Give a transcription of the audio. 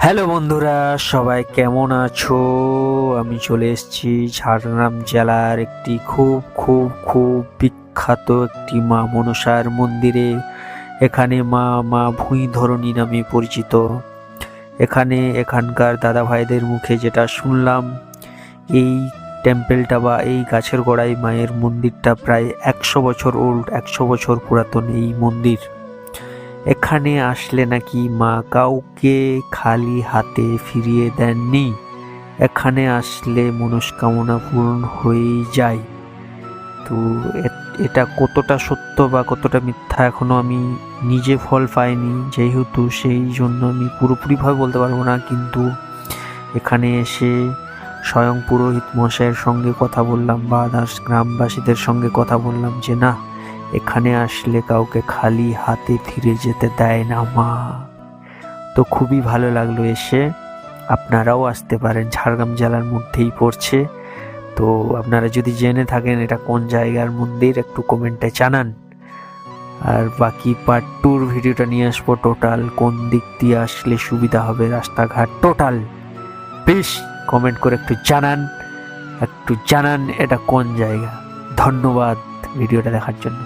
Hello বন্ধুরা, সবাই কেমন আছো? আমি চলে এসেছি ঝাড়গ্রাম জেলার একটি খুব বিখ্যাত একটি মা মনসার মন্দিরে। এখানে মা ভূঁইধরণী নামে পরিচিত। এখানকার দাদা ভাইদের মুখে যেটা শুনলাম, এই টেম্পেলটা বা এই গাছের গোড়ায় মায়ের মন্দিরটা প্রায় 100 বছর ওল্ড, 100 বছর পুরাতন এই মন্দির। এখানে আসলে নাকি মা কাউকে খালি হাতে ফিরিয়ে দেননি। এখানে আসলে মনস্কামনা পূরণ হয়েই যায়। তো এটা কতটা সত্য বা কতটা মিথ্যা এখনো আমি নিজে ফল পাইনি, যেহেতু সেই জন্য আমি পুরোপুরিভাবে বলতে পারবো না। কিন্তু এখানে এসে স্বয়ং পুরোহিত মশাইয়ের সঙ্গে কথা বললাম বা আদার্স গ্রামবাসীদের সঙ্গে কথা বললাম যে না, এখানে আসলে কাউকে খালি হাতে ফিরে যেতে দেয় না মা। তো খুবই ভালো লাগলো এসে। আপনারাও আসতে পারেন, ঝাড়গ্রাম জেলার মধ্যেই পড়ছে। তো আপনারা যদি জেনে থাকেন এটা কোন জায়গার মন্দির, একটু কমেন্টে জানান। আর বাকি পার্ট 2 ভিডিওটা নিয়ে আসবো, টোটাল কোন দিক দিয়ে আসলে সুবিধা হবে, রাস্তাঘাট টোটাল। প্লিজ কমেন্ট করে একটু জানান এটা কোন জায়গা। ধন্যবাদ ভিডিওটা দেখার জন্য।